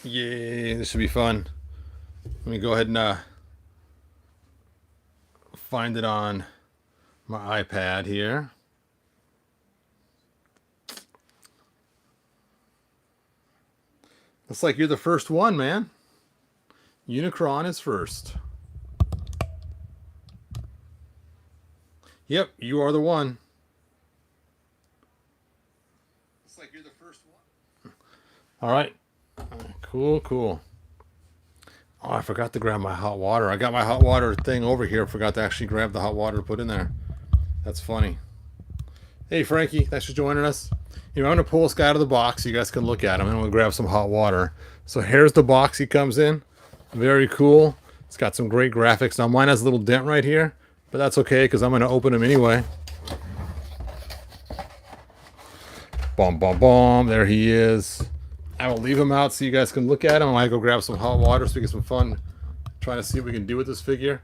Yay, this should be fun. Let me go ahead and find it on my iPad here. Looks like you're the first one, man. Unicron is first. Yep, you are the one. Looks like you're the first one. All right. Cool, cool. Oh, I forgot to grab my hot water. I got my hot water thing over here. Forgot to actually grab the hot water to put in there. That's funny. Hey, Frankie. Thanks for joining us. I'm going to pull this guy out of the box so you guys can look at him. And we'll grab some hot water. So here's the box he comes in. Very cool. It's got some great graphics. Now mine has a little dent right here, but that's okay because I'm going to open him anyway. Boom, boom, boom. There he is. I will leave him out so you guys can look at him. I might go grab some hot water so we get some fun trying to see what we can do with this figure.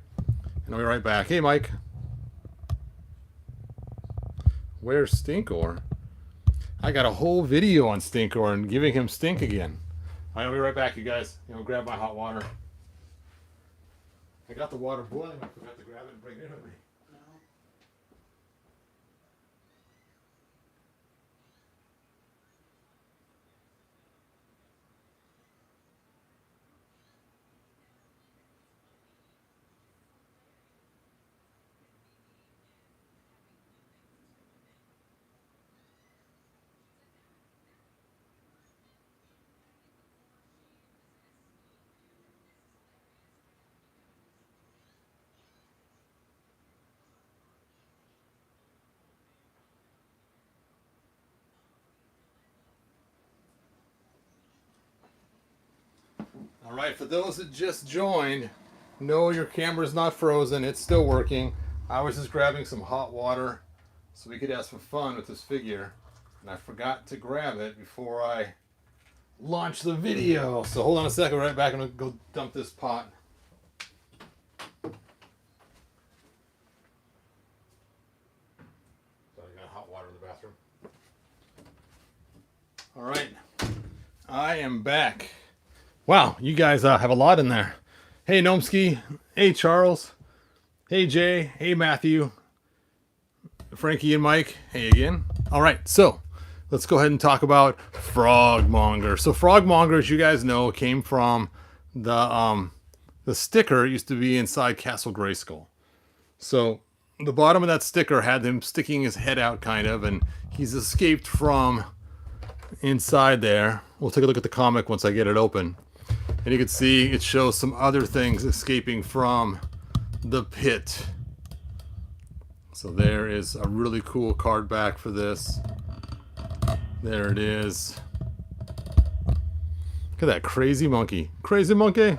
And I'll be right back. Hey, Mike. Where's Stinkor? I got a whole video on Stinkor and giving him stink again. I'll be right back, you guys. Grab my hot water. I got the water boiling. I forgot to grab it and bring it in with me. All right, for those that just joined, no, your camera's not frozen. It's still working. I was just grabbing some hot water so we could have some fun with this figure. And I forgot to grab it before I launch the video. So hold on a second, right back. I'm going to go dump this pot. So I got hot water in the bathroom. All right, I am back. Wow, you guys have a lot in there. Hey, Gnomski. Hey, Charles. Hey, Jay. Hey, Matthew. Frankie and Mike. Hey again. All right, so let's go ahead and talk about Monger. So Monger, as you guys know, came from the sticker used to be inside Castle Grayskull. So the bottom of that sticker had him sticking his head out, kind of, and he's escaped from inside there. We'll take a look at the comic once I get it open. And you can see it shows some other things escaping from the pit. So there is a really cool card back for this. There it is. Look at that crazy monkey. Crazy monkey.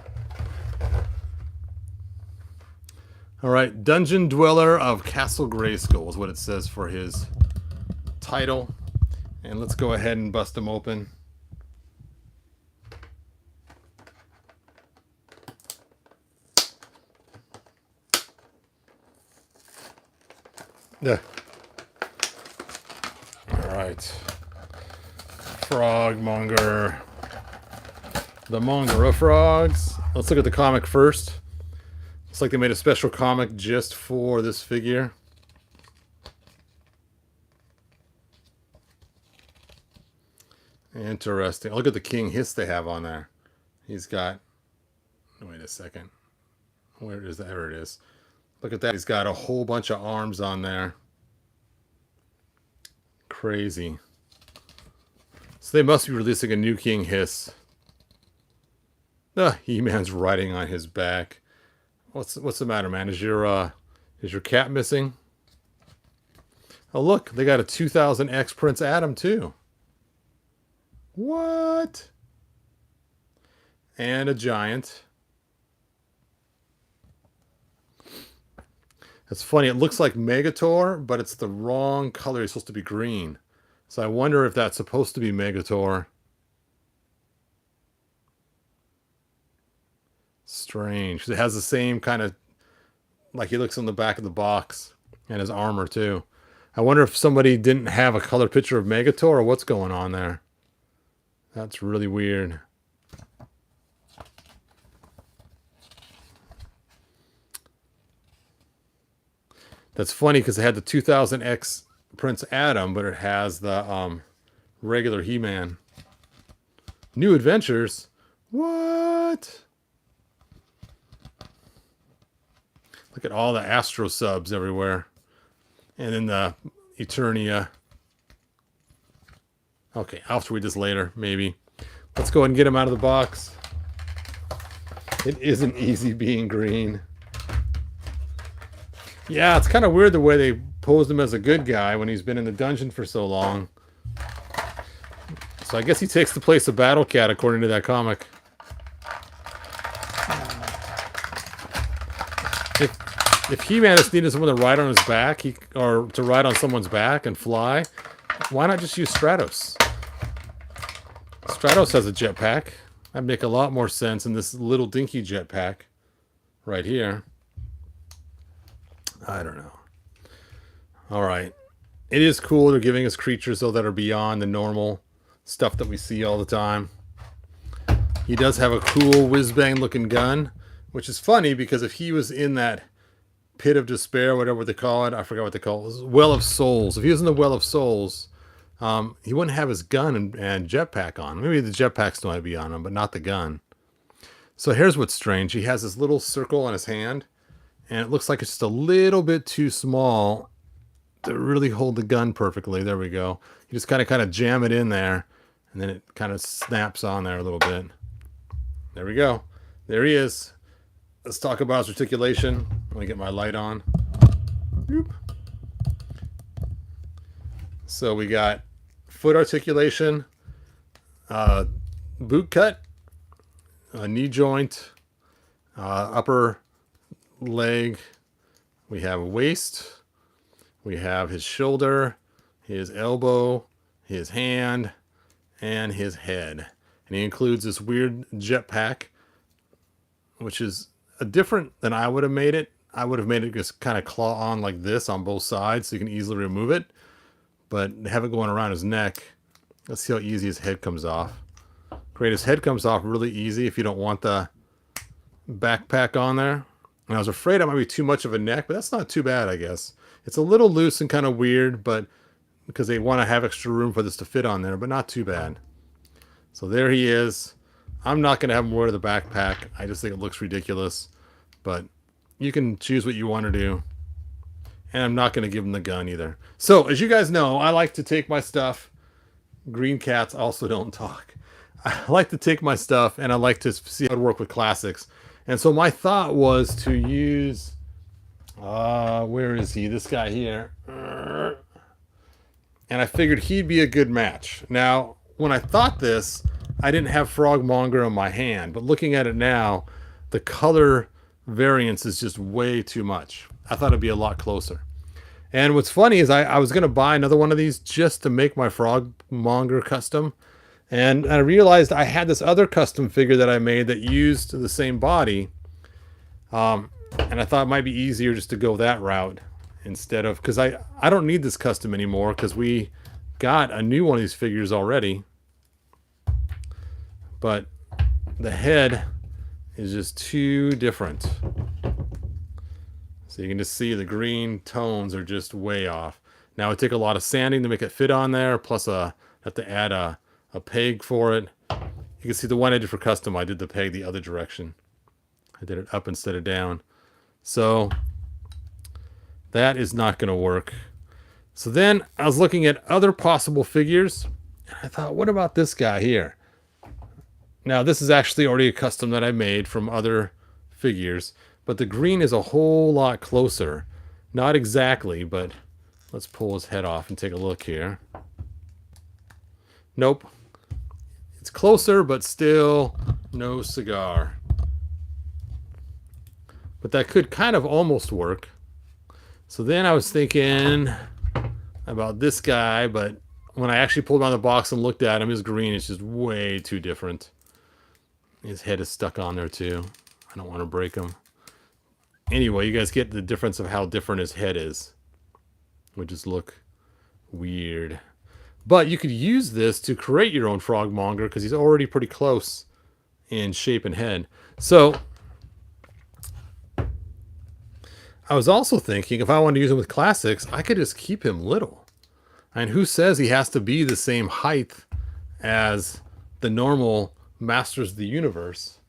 All right, Dungeon Dweller of Castle Grayskull is what it says for his title. And let's go ahead and bust him open. Yeah. All right. Monger. The Monger of Frogs. Let's look at the comic first. Looks like they made a special comic just for this figure. Interesting. Look at the King Hiss they have on there. He's got... Wait a second. Where is that? There it is. Look at that. He's got a whole bunch of arms on there. Crazy. So they must be releasing a new King Hiss. He-Man's riding on his back. What's the matter, man? Is your cat missing? Oh, look. They got a 2000X Prince Adam, too. What? And a giant. It's funny, it looks like Megator, but it's the wrong color. It's supposed to be green. So I wonder if that's supposed to be Megator. Strange. It has the same kind of, like he looks on the back of the box, and his armor too. I wonder if somebody didn't have a color picture of Megator or what's going on there. That's really weird. That's funny because it had the 2000X Prince Adam, but it has the regular He-Man. New Adventures? What? Look at all the Astro subs everywhere. And then the Eternia. Okay, I'll have to read this later, maybe. Let's go ahead and get him out of the box. It isn't easy being green. Yeah, it's kind of weird the way they posed him as a good guy when he's been in the dungeon for so long. So I guess he takes the place of Battle Cat, according to that comic. If He-Man just needed someone to ride on his back, or to ride on someone's back and fly, why not just use Stratos? Stratos has a jetpack. That'd make a lot more sense than this little dinky jetpack right here. I don't know. All right. It is cool they're giving us creatures, though, that are beyond the normal stuff that we see all the time. He does have a cool whiz-bang looking gun, which is funny because if he was in that pit of despair, whatever they call it, I forgot what they call it, Well of Souls. If he was in the Well of Souls, he wouldn't have his gun and jetpack on. Maybe the jetpack still might be on him, but not the gun. So here's what's strange. He has this little circle on his hand, and it looks like it's just a little bit too small to really hold the gun perfectly. There we go. You just kind of jam it in there, and then it kind of snaps on there a little bit. There we go. There he is. Let's talk about his articulation. Let me get my light on. Boop. So we got foot articulation, boot cut, a knee joint, upper leg. We have waist. We have his shoulder, his elbow, his hand, and his head. And he includes this weird jetpack, which is different than I would have made it. I would have made it just kind of claw on like this on both sides so you can easily remove it. But have it going around his neck. Let's see how easy his head comes off. Great, his head comes off really easy if you don't want the backpack on there. And I was afraid it might be too much of a neck, but that's not too bad, I guess. It's a little loose and kind of weird, but because they want to have extra room for this to fit on there, but not too bad. So there he is. I'm not going to have him wear the backpack. I just think it looks ridiculous. But you can choose what you want to do. And I'm not going to give him the gun either. So, as you guys know, I like to take my stuff. Green cats also don't talk. I like to take my stuff, and I like to see how it work with classics. And so my thought was to use... where is he? This guy here. And I figured he'd be a good match. Now, when I thought this, I didn't have Frog Monger on my hand. But looking at it now, the color variance is just way too much. I thought it'd be a lot closer. And what's funny is I was going to buy another one of these just to make my Frog Monger custom. And I realized I had this other custom figure that I made that used the same body. And I thought it might be easier just to go that route instead of... Because I don't need this custom anymore because we got a new one of these figures already. But the head is just too different. So you can just see the green tones are just way off. Now it took a lot of sanding to make it fit on there. Plus I have to add a peg for it. You can see the one I did for custom, I did the peg the other direction. I did it up instead of down. So that is not going to work. So then I was looking at other possible figures. And I thought, what about this guy here? Now this is actually already a custom that I made from other figures. But the green is a whole lot closer. Not exactly, but let's pull his head off and take a look here. Nope. It's closer, but still no cigar. But that could kind of almost work. So then I was thinking about this guy, but when I actually pulled him out of the box and looked at him, his green is just way too different. His head is stuck on there too. I don't want to break him. Anyway, you guys get the difference of how different his head is. Would just look weird. But you could use this to create your own Frog Monger because he's already pretty close in shape and head. So I was also thinking if I wanted to use him with classics, I could just keep him little. And who says he has to be the same height as the normal Masters of the Universe?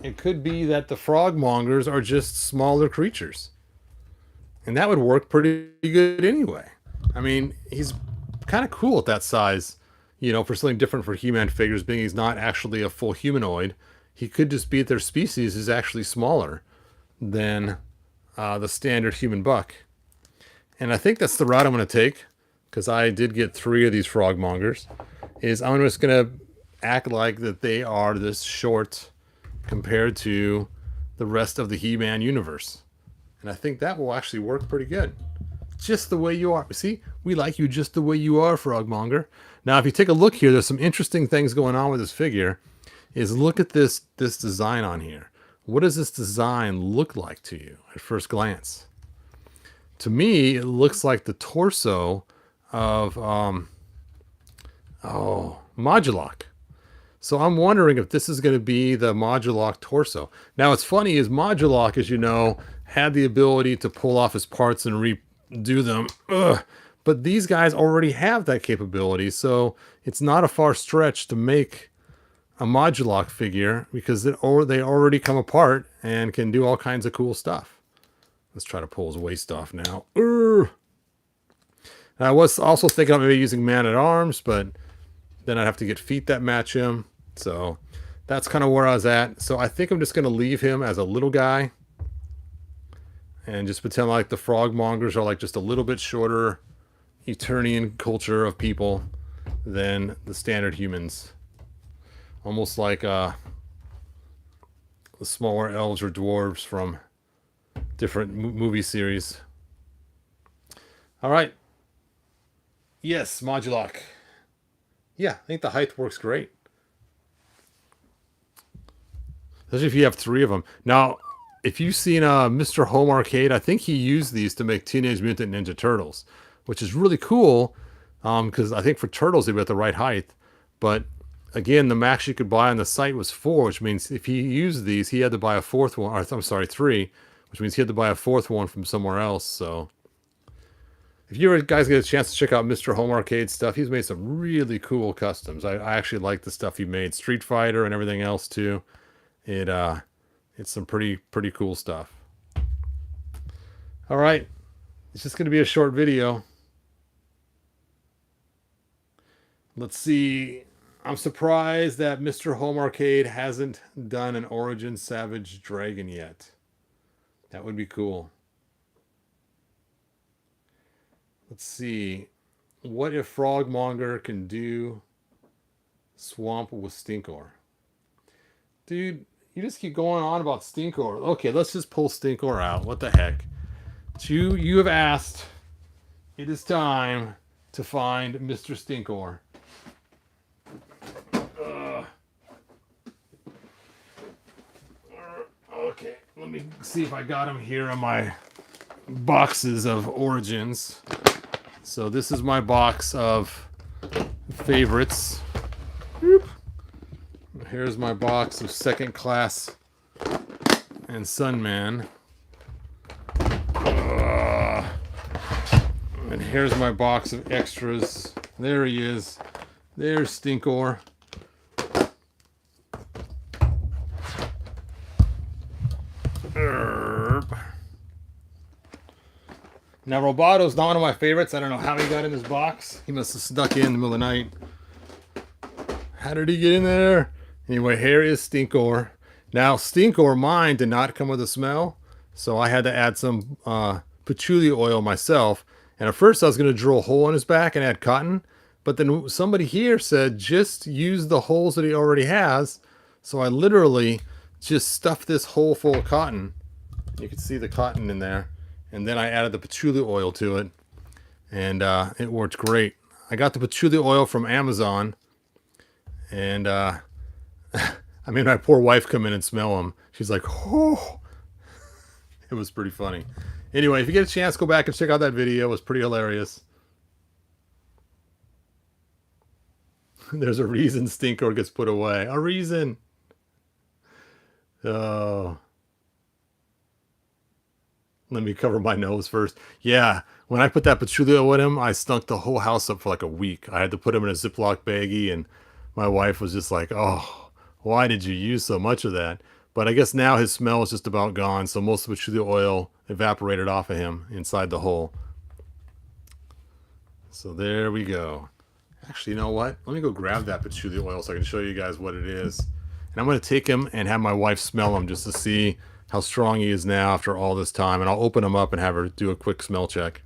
It could be that the Frogmongers are just smaller creatures. And that would work pretty good anyway. I mean, he's kind of cool at that size, for something different for He-Man figures, being he's not actually a full humanoid. He could just be that their species is actually smaller than the standard human buck. And I think that's the route I'm going to take, because I did get 3 of these Frogmongers, is I'm just going to act like that they are this short compared to the rest of the He-Man universe. And I think that will actually work pretty good. Just the way you are. See, we like you just the way you are, Frogmonger. Now, if you take a look here, there's some interesting things going on with this figure. Is look at this design on here. What does this design look like to you at first glance? To me, it looks like the torso of Modulok. So I'm wondering if this is going to be the Modulok torso. Now, what's funny is Modulok, as you know, had the ability to pull off his parts and redo them. But these guys already have that capability, so it's not a far stretch to make a Modulok figure, because they already come apart and can do all kinds of cool stuff. Let's try to pull his waist off now. I was also thinking of maybe using Man-at-Arms, but then I'd have to get feet that match him. So that's kind of where I was at. So I think I'm just going to leave him as a little guy and just pretend like the Frogmongers are like just a little bit shorter Eternian culture of people than the standard humans. Almost like the smaller elves or dwarves from different movie series. All right. Yes, Modulok. Yeah, I think the height works great. Especially if you have 3 of them. Now, if you've seen Mr. Home Arcade, I think he used these to make Teenage Mutant Ninja Turtles, which is really cool, because I think for Turtles they'd be at the right height. But again, the max you could buy on the site was 4, which means if he used these, he had to buy a 4th one. Or, I'm sorry, 3, which means he had to buy a 4th one from somewhere else. So if you guys get a chance to check out Mr. Home Arcade stuff, he's made some really cool customs. I actually like the stuff he made. Street Fighter and everything else too. It's some pretty cool stuff. All right. It's just going to be a short video. Let's see. I'm surprised that Mr. Home Arcade hasn't done an Origin Savage Dragon yet. That would be cool. Let's see. What if Frogmonger can do Swamp with Stinkor? Dude, you just keep going on about Stinkor. Okay, let's just pull Stinkor out. What the heck? You have asked. It is time to find Mr. Stinkor. Okay, let me see if I got him here on my boxes of Origins. So this is my box of favorites. Whoop. Here's my box of Second Class and Sunman. And here's my box of extras. There he is. There's Stinkor. Now, Robato's not one of my favorites. I don't know how he got in this box. He must have snuck in the middle of the night. How did he get in there? Anyway, here is Stinkor. Now, Stinkor, mine did not come with a smell, so I had to add some patchouli oil myself. And at first, I was going to drill a hole in his back and add cotton. But then somebody here said, just use the holes that he already has. So I literally just stuffed this hole full of cotton. You can see the cotton in there. And then I added the patchouli oil to it. And it worked great. I got the patchouli oil from Amazon. And I made my poor wife come in and smell them. She's like, oh. It was pretty funny. Anyway, if you get a chance, go back and check out that video. It was pretty hilarious. There's a reason Stinkor gets put away. A reason. Oh. Let me cover my nose first. Yeah, when I put that patchouli oil in him, I stunk the whole house up for like a week. I had to put him in a Ziploc baggie, and my wife was just like, oh, why did you use so much of that? But I guess now his smell is just about gone, so most of the patchouli oil evaporated off of him inside the hole. So there we go. Actually, you know what? Let me go grab that patchouli oil so I can show you guys what it is. And I'm going to take him and have my wife smell him just to see how strong he is now after all this time. And I'll open him up and have her do a quick smell check.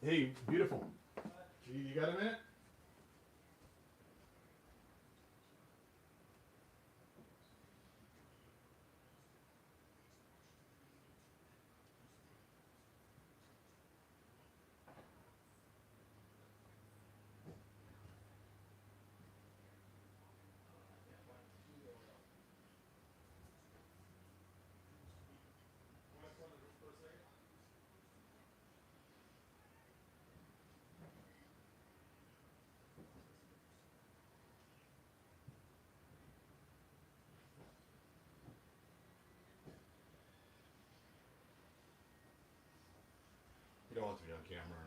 Hey, beautiful. You got a minute? You don't want to be on camera or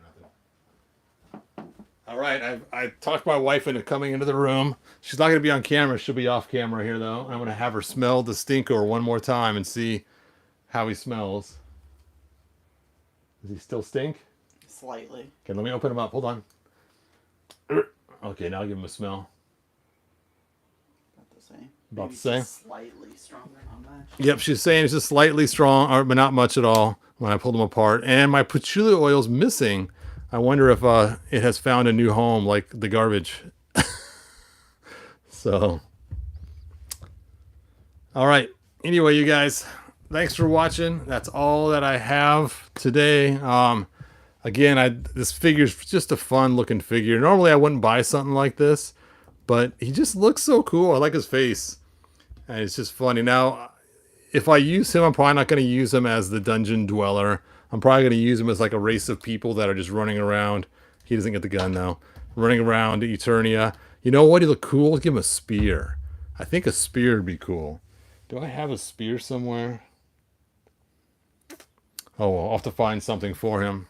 nothing. All right, I talked my wife into coming into the room. She's not going to be on camera. She'll be off camera here, though. I'm going to have her smell the Stinkor one more time and see how he smells. Does he still stink? Slightly. Okay, let me open him up. Hold on. Okay, now I'll give him a smell. About the same. About Maybe the same? just slightly stronger, not much. Yep, she's saying it's just slightly strong, but not much at all when I pulled them apart. And my patchouli oil's missing. I wonder if it has found a new home like the garbage. So, all right. Anyway, you guys, thanks for watching. That's all that I have today. Again, this figure's just a fun looking figure. Normally I wouldn't buy something like this, but he just looks so cool. I like his face. And it's just funny. Now, if I use him, I'm probably not going to use him as the dungeon dweller. I'm probably going to use him as like a race of people that are just running around. He doesn't get the gun though. Running around Eternia. You know what? He look cool. Give him a spear. I think a spear would be cool. Do I have a spear somewhere? Oh, well, I'll have to find something for him.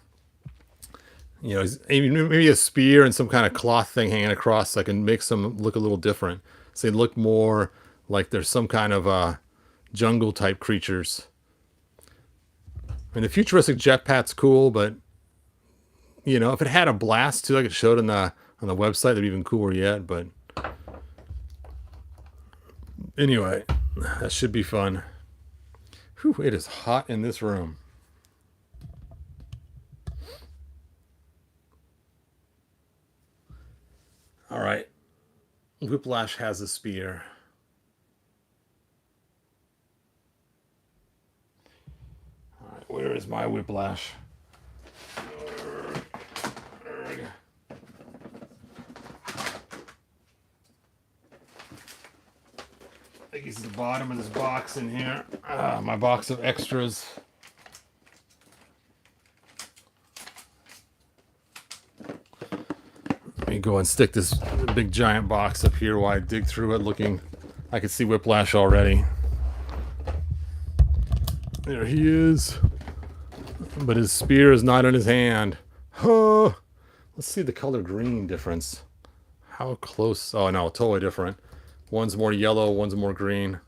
You know, maybe a spear and some kind of cloth thing hanging across so I can make some look a little different. So they look more like there's some kind of jungle type creatures. I mean, the futuristic jetpack's cool, but you know, if it had a blast too, like it showed on the website, that'd be even cooler yet. But anyway, that should be fun. Whew, it is hot in this room. All right, Whiplash has a spear. Where is my Whiplash? I think he's at the bottom of this box in here. My box of extras. Let me go and stick this big giant box up here while I dig through it looking. I can see Whiplash already. There he is. But his spear is not in his hand. Huh. Let's see the color green difference. How close? Oh no, totally different. One's more yellow, one's more green.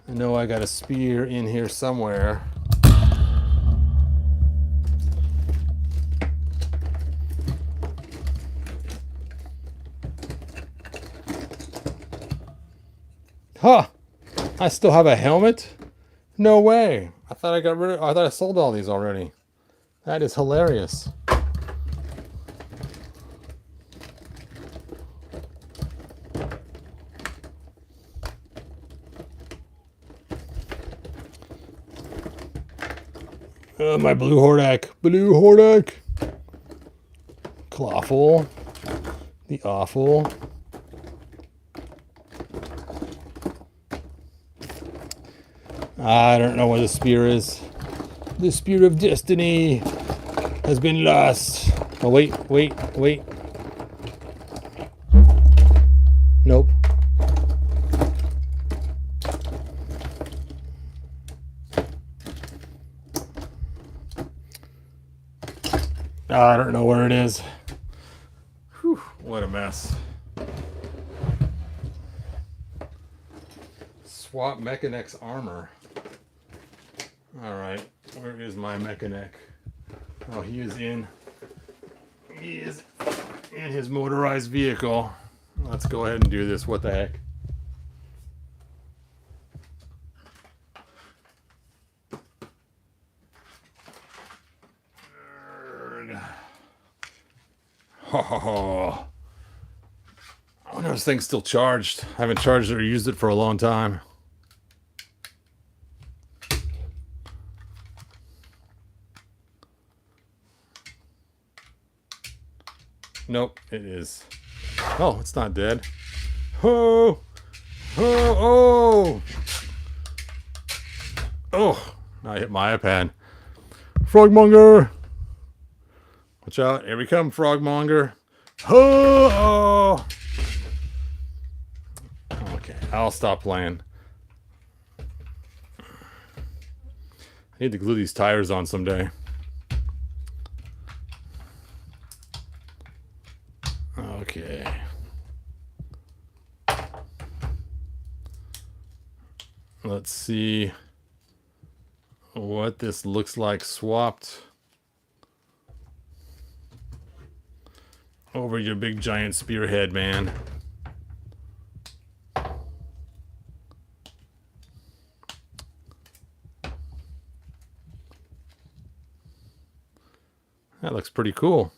I know I got a spear in here somewhere. Huh! I still have a helmet? No way! I thought I thought I sold all these already. That is hilarious. My blue Hordak. Blue Hordak! Clawful. The Awful. I don't know where the spear is. The spear of destiny has been lost. Oh, wait. Nope. I don't know where it is. Whew, what a mess. Swap Mechanek's armor. Alright, where is my Mechanek? Oh, he is in his motorized vehicle. Let's go ahead and do this. What the heck? Oh, I wonder if this thing's still charged. I haven't charged it or used it for a long time. Nope, it is. Oh, it's not dead. Oh, oh, oh. Oh, I hit my iPad. Frogmonger. Watch out. Here we come, Frogmonger. Oh, oh. Okay, I'll stop playing. I need to glue these tires on someday. Okay. Let's see what this looks like swapped over your big giant spearhead, man. That looks pretty cool.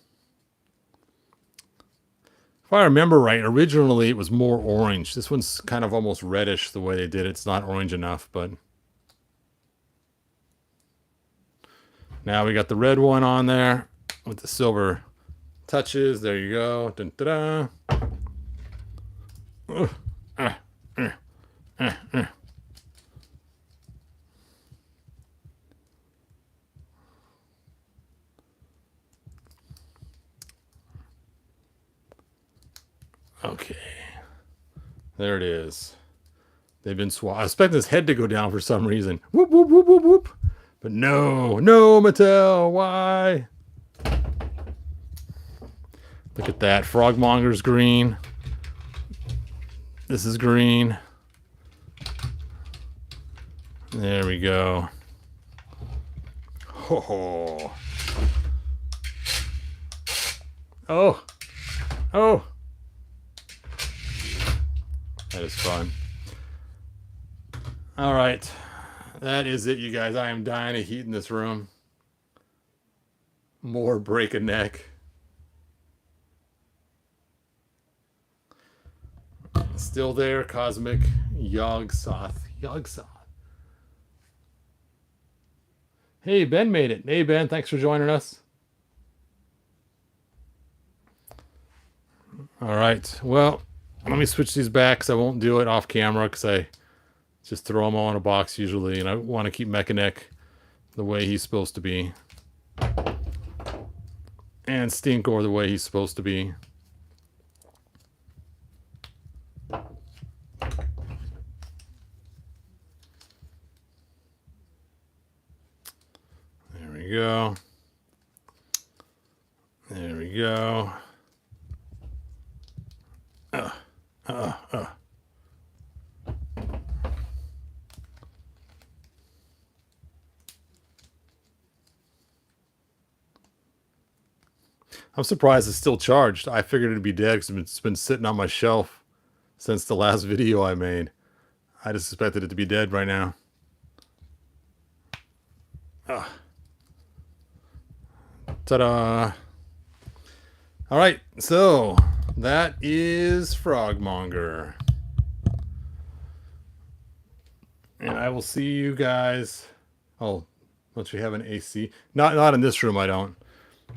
If I remember right, originally it was more orange. This one's kind of almost reddish the way they did it. It's not orange enough, but now we got the red one on there with the silver touches. There you go. Dun, da, da. Okay, there it is. They've been swapped. I expect his head to go down for some reason. Whoop, whoop, whoop, whoop, whoop. But no, Mattel, why? Look at that. Frogmonger's green. This is green. There we go. Oh. Oh. Oh. That is fun. All right. That is it, you guys. I am dying of heat in this room. More break a neck. Still there, Cosmic Yogg-Sothoth. Yogg-Sothoth. Hey, Ben made it. Hey, Ben, thanks for joining us. All right. Well, let me switch these back because I won't do it off camera because I just throw them all in a box usually, and I want to keep Mechanek the way he's supposed to be. And Stinkor the way he's supposed to be. There we go. There we go. I'm surprised it's still charged. I figured it'd be dead because it's been sitting on my shelf since the last video I made. I just expected it to be dead right now. Ta-da! All right, so that is Frogmonger. And I will see you guys. Oh, don't you have an AC? Not in this room, I don't.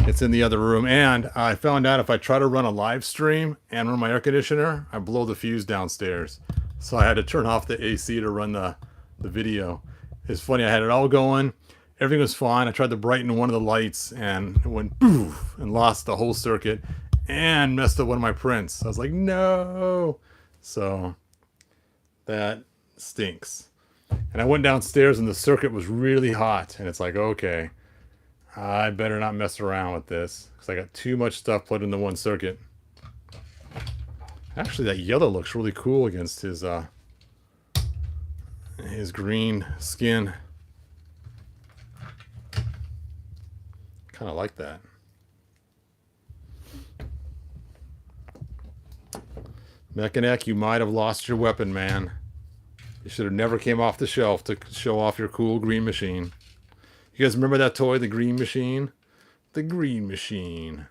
It's in the other room. And I found out if I try to run a live stream and run my air conditioner, I blow the fuse downstairs. So I had to turn off the AC to run the video. It's funny. I had it all going. Everything was fine. I tried to brighten one of the lights and it went poof and lost the whole circuit and messed up one of my prints. I was like, no. So that stinks. And I went downstairs and the circuit was really hot. And it's like, okay, I better not mess around with this because I got too much stuff put into one circuit. Actually, that yellow looks really cool against his green skin. Kind of like that. Mechaneck, you might have lost your weapon, man. You should have never came off the shelf to show off your cool green machine. You guys remember that toy, the green machine? The green machine.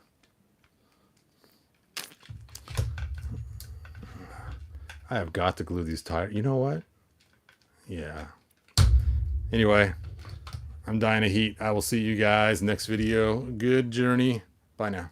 I have got to glue these tires. You know what? Yeah. Anyway, I'm dying of heat. I will see you guys next video. Good journey. Bye now.